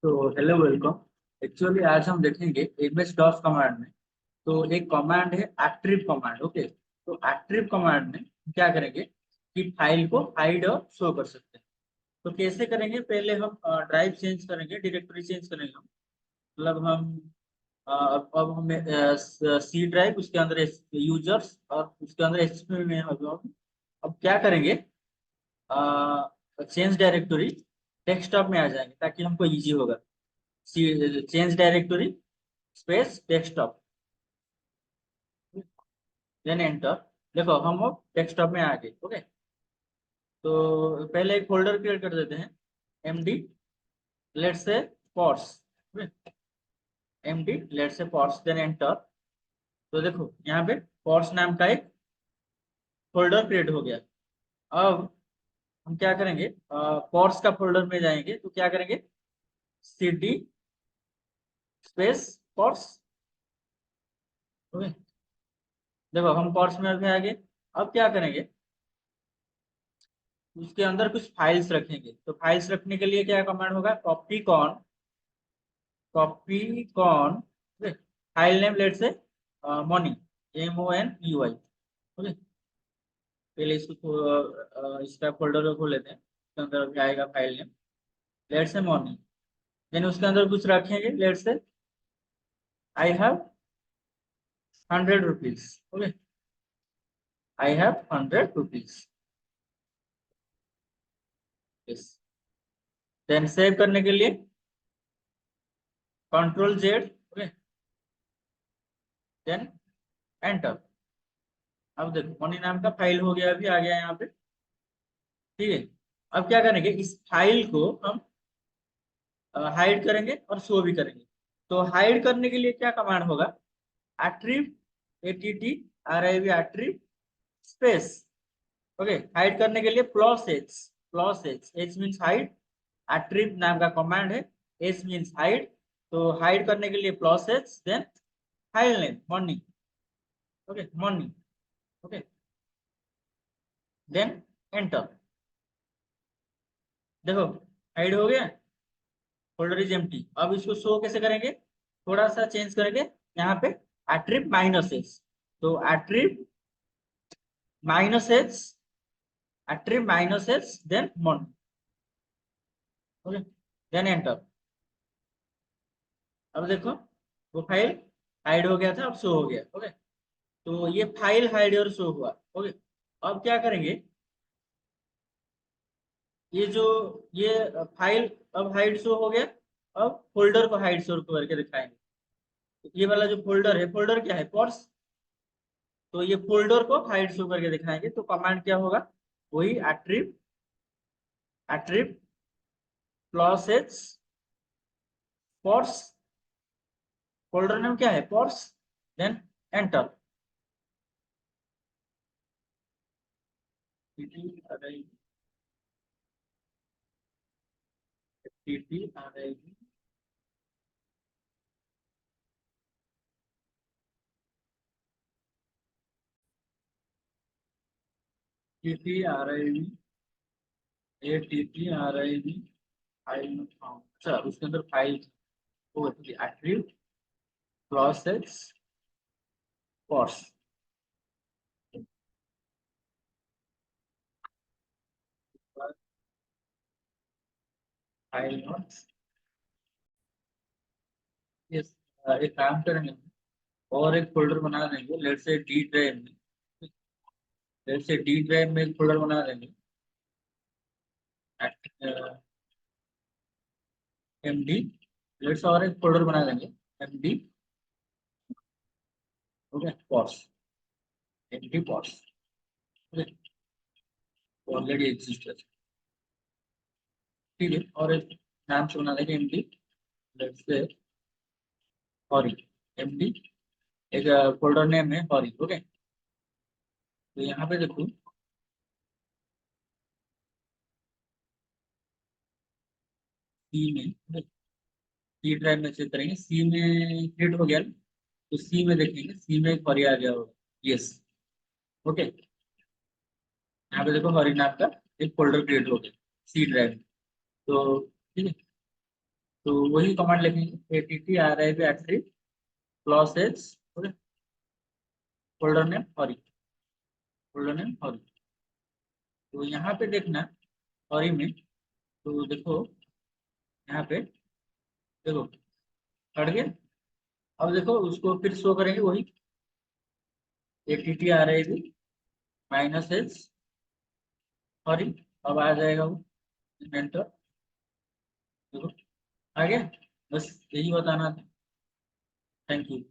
तो hello welcome. Actually आज हम देखेंगे एमएस डॉस कमांड में। तो एक कमांड है एट्रिब कमांड। ओके, तो एट्रिब कमांड में क्या करेंगे कि फाइल को हाइड और शो कर सकते हैं। तो कैसे करेंगे, पहले हम ड्राइव चेंज करेंगे, डायरेक्टरी चेंज करेंगे हम। मतलब हम अब हमें सी ड्राइव, उसके अंदर यूजर्स और उसके अंदर एचपी में अब क्या करेंगे, चेंज डायरेक्टरी डेस्कटॉप में आ जाएंगे ताकि हमको इजी होगा। Change directory space desktop, then enter. देखो हम अब डेस्कटॉप में आ गए। ओके, तो पहले एक फोल्डर क्रिएट कर देते हैं, MD let's say pots, MD let's say pots, then enter. तो देखो यहाँ पे पॉट्स नाम का एक फोल्डर क्रिएट हो गया। अब हम क्या करेंगे, पॉट्स का फोल्डर में जाएंगे तो क्या करेंगे, cd स्पेस पॉट्स। ओके, देखो हम पॉट्स में अभी आ गए। अब क्या करेंगे, उसके अंदर कुछ फाइल्स रखेंगे। तो फाइल्स रखने के लिए क्या कमांड होगा, copy con file name let say money, MONEY। Okay, पहले इसको इसका फोल्डर को खोल लेते हैं। उसके अंदर अभी आएगा file name let say money. Then उसके अंदर कुछ रखेंगे, let say I have 100 rupees. Okay, I have 100 rupees. Yes, then save करने के लिए Ctrl Z। Okay, then enter. अब देखो मनी नाम का फाइल हो गया, अभी आ गया यहाँ पे। ठीक है, अब क्या करेंगे, इस फाइल को हम हाइड करेंगे और शो भी करेंगे। तो हाइड करने के लिए क्या कमांड होगा, attrib, ATTRIB attrib space. Okay, hide करने के लिए plus H means hide. Attrib नाम का कमांड है, एच मीन्स हाइड। तो हाइड करने के लिए plus H, then file name money. Okay, money. Okay, then enter. देखो हाइड हो गया, फोल्डर इज एम्प्टी। अब इसको शो कैसे करेंगे, थोड़ा सा चेंज करेंगे यहाँ पे, एट्रिब माइनस एच। तो minus attrib minus H, then मॉन। Okay, then enter. अब देखो वो फाइल हाइड हो गया था, अब शो हो गया। ओके, तो ये फाइल हाइड और शो हुआ। ओके, अब क्या करेंगे, ये जो ये फाइल अब हाइड शो हो गया। अब फोल्डर को हाइड शो करके दिखाएंगे। ये वाला जो फोल्डर है, फोल्डर क्या है, पॉट्स। तो ये फोल्डर को हाइड शो करके दिखाएंगे। तो कमांड क्या होगा, वही attrib, attrib plus H pots, folder name क्या है पॉट्स, देन एंटर। फाइल। अच्छा, उसके अंदर file attrib plus H pots, file note. Yes, एक काम करेंगे, और एक फोल्डर बना देंगे, लेट्स से डी ड्राइव में। लेट्स से डी ड्राइव में एक फोल्डर बना देंगे, MD। लेट्स और एक फोल्डर बना देंगे, MD। Okay, pots, MD pots. Already exist है। ठीक है, और एक नाम से बना देंगे, MD लेट्स से हॉरी, MD। एक फोल्डर नेम है हॉरी। ओके, तो यहाँ पे देखो सी में, सी ड्राइव में चेक करेंगे, सी में क्रिएट हो गया ना? तो सी में देखेंगे, सी में एक हॉरी आ गया होगा। यस। ओके, यहाँ पे देखो हॉरी नाम का एक फोल्डर क्रिएट हो गया सी ड्राइव में। तो ठीक है, तो वही कमांड लिखेंगे ATT RIB attrib clause as folder name हॉरी, फोल्डर नेम हॉरी। तो यहाँ पे देखना हॉरी में, तो देखो यहाँ पे देखो हट गया। अब देखो उसको फिर शो करेंगे वही एटीटी आरआईबी माइनस एज हॉरी। अब आ जाएगा वो एंटर, देखो आ गया। बस यही बताना था। Thank you.